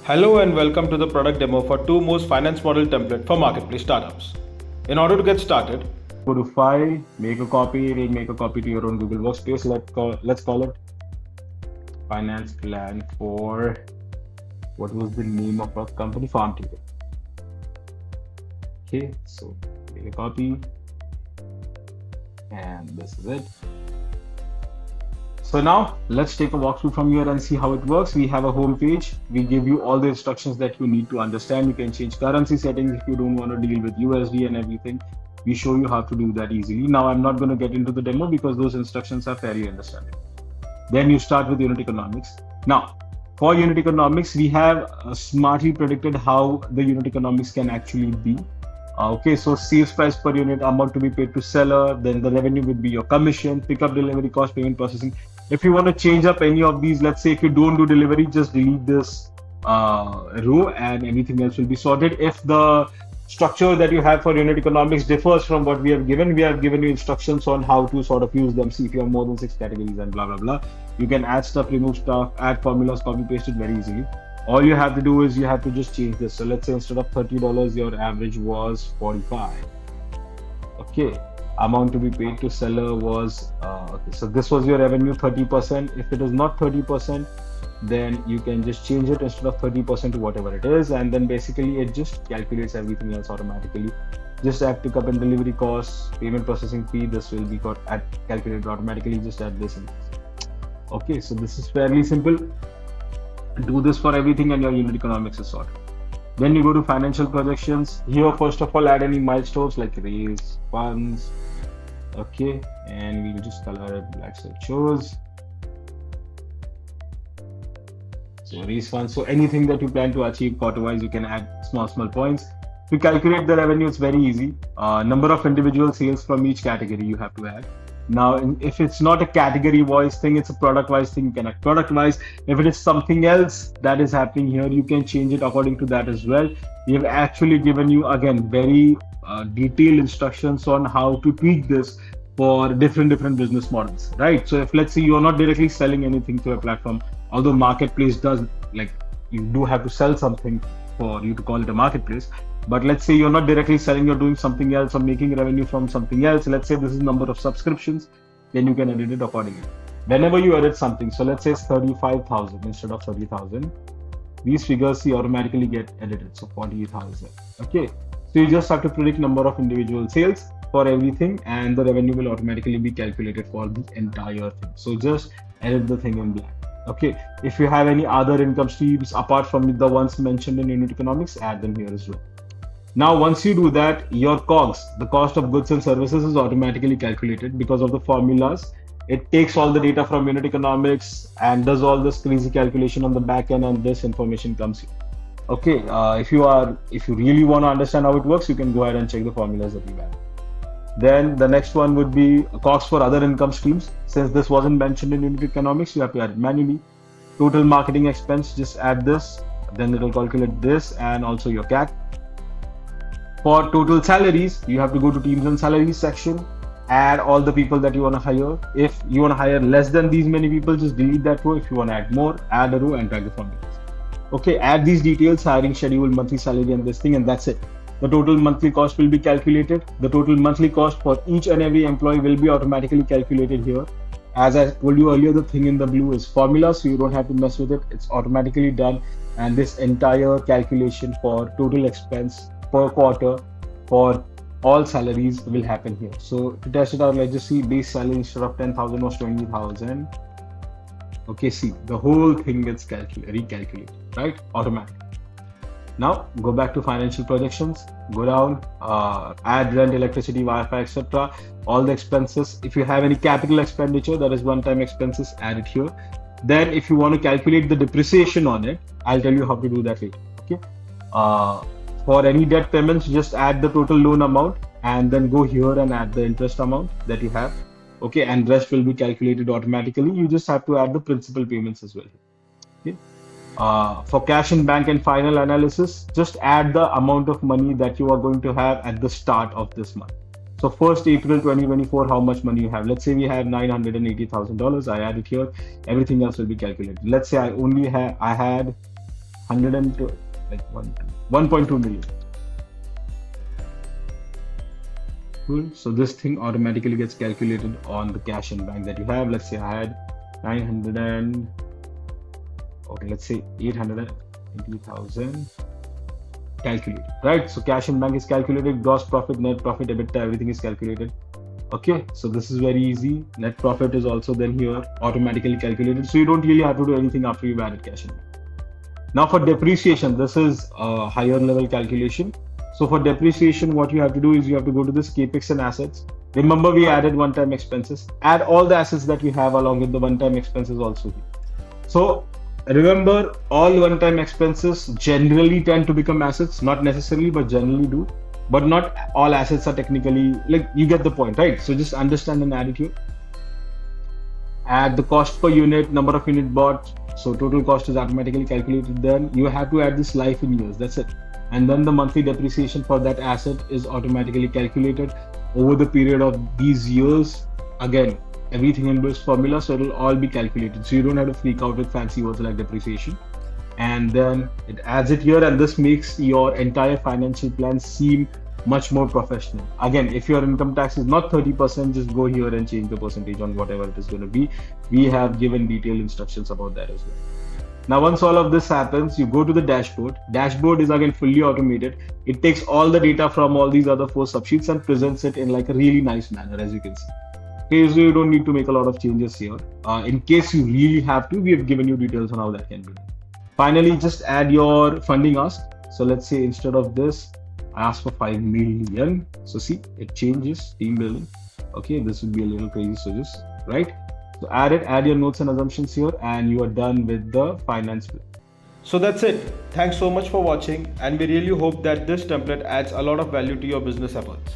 Hello and welcome to the product demo for two most finance model template for marketplace startups. In order to get started, go to File, make a copy, make a copy to your own Google Workspace. Let's call it Finance Plan for what was the name of our company? Farm Table. Okay, so make a copy, and this is it. So now let's take a walkthrough from here and see how it works. We have a home page. We give you all the instructions that you need to understand. You can change currency settings if you don't want to deal with USD and everything. We show you how to do that easily. Now I'm not going to get into the demo because those instructions are fairly understandable. Then you start with unit economics. Now for unit economics, we have smartly predicted how the unit economics can actually be. Okay, so sales price per unit, amount to be paid to seller, then the revenue would be your commission, pickup, delivery cost, payment processing. If you want to change up any of these, let's say if you don't do delivery, just delete this row and everything else will be sorted. If the structure that you have for unit economics differs from what we have given you instructions on how to sort of use them. See if you have more than 6 categories and blah, blah, blah. You can add stuff, remove stuff, add formulas, copy paste it very easily. All you have to do is you have to just change this. So let's say instead of $30, your average was 45. Okay. Amount to be paid to seller was okay, so this was your revenue 30%. If it is not 30%, then you can just change it instead of 30% to whatever it is, and then basically it just calculates everything else automatically. Just add pickup and delivery costs, payment processing fee, this will be calculated automatically. Just add this in. Okay, so this is fairly simple. Do this for everything and your unit economics is sorted. Then you go to financial projections. Here, first of all, add any milestones like raise funds. Okay, and we'll just color it black so it shows. So raise funds. So anything that you plan to achieve quarter-wise, you can add small points. To calculate the revenue, it's very easy. Number of individual sales from each category you have to add. Now, if it's not a category-wise thing, it's a product-wise thing, you can add product-wise. If it is something else that is happening here, you can change it according to that as well. We have actually given you, again, very detailed instructions on how to tweak this for different business models, right? So if let's say you're not directly selling anything to a platform, although marketplace does, like, you do have to sell something for you to call it a marketplace. But let's say you're not directly selling, you're doing something else or making revenue from something else. Let's say this is number of subscriptions, then you can edit it accordingly. Whenever you edit something, so let's say it's 35,000 instead of 30,000, these figures automatically get edited. So 40,000. Okay. So you just have to predict number of individual sales for everything and the revenue will automatically be calculated for the entire thing. So just edit the thing in black. Okay. If you have any other income streams apart from the ones mentioned in unit economics, add them here as well. Now, once you do that, your COGS, the cost of goods and services, is automatically calculated because of the formulas. It takes all the data from unit economics and does all this crazy calculation on the back end, and this information comes here. Okay, if you really want to understand how it works, you can go ahead and check the formulas that we have. Then the next one would be costs for other income streams. Since this wasn't mentioned in unit economics, you have to add it manually. Total marketing expense, just add this. Then it will calculate this and also your CAC. For total salaries, you have to go to teams and salaries section, add all the people that you want to hire. If you want to hire less than these many people, just delete that row. If you want to add more, add a row and drag the formulas. Okay, add these details, hiring schedule, monthly salary and this thing, and that's it. The total monthly cost will be calculated. The total monthly cost for each and every employee will be automatically calculated here. As I told you earlier, the thing in the blue is formula, so you don't have to mess with it. It's automatically done. And this entire calculation for total expense per quarter for all salaries will happen here. So to test it out, let's just see base salary instead of 10,000 was 20,000. Okay, see, the whole thing gets recalculated, right? Automatic. Now go back to financial projections, go down, add rent, electricity, Wi-Fi, etc. All the expenses. If you have any capital expenditure, that is one-time expenses, add it here. Then if you want to calculate the depreciation on it, I'll tell you how to do that later. Okay. For any debt payments, just add the total loan amount and then go here and add the interest amount that you have. Okay, and rest will be calculated automatically. You just have to add the principal payments as well. Okay. For cash in bank and final analysis, just add the amount of money that you are going to have at the start of this month. So 1st April 2024, how much money you have? Let's say we have $980,000. I add it here. Everything else will be calculated. Let's say I had 102, like 1.2 million. Cool. So this thing automatically gets calculated on the cash in bank that you have. Let's say I had 900 and okay, let's say 880,000 calculated, right? So cash in bank is calculated, gross profit, net profit, EBITDA, everything is calculated. Okay, so this is very easy. Net profit is also then here automatically calculated. So you don't really have to do anything after you've added cash in bank. Now for depreciation, this is a higher level calculation. So for depreciation, what you have to do is you have to go to this capex and assets. Remember, we added one-time expenses. Add all the assets that we have along with the one-time expenses also here. So remember, all one-time expenses generally tend to become assets, not necessarily, but generally do. But not all assets are technically, like, you get the point, right? So just understand and add it here. Add the cost per unit, number of unit bought. So total cost is automatically calculated. Then you have to add this life in years. That's it. And then the monthly depreciation for that asset is automatically calculated over the period of these years. Again, everything in this formula, so it'll all be calculated. So you don't have to freak out with fancy words like depreciation. And then it adds it here, and this makes your entire financial plan seem much more professional. Again, if your income tax is not 30%, just go here and change the percentage on whatever it is going to be. We have given detailed instructions about that as well. Now, once all of this happens, you go to the dashboard. Dashboard is again fully automated. It takes all the data from all these other 4 subsheets and presents it in like a really nice manner, as you can see. Okay, so you don't need to make a lot of changes here. In case you really have to, we have given you details on how that can be done. Finally, just add your funding ask. So let's say instead of this, I ask for 5 million. So see, it changes, team building. Okay, this would be a little crazy, so just, right? So add your notes and assumptions here, and you are done with the finance plan. So that's it. Thanks so much for watching, and we really hope that this template adds a lot of value to your business efforts.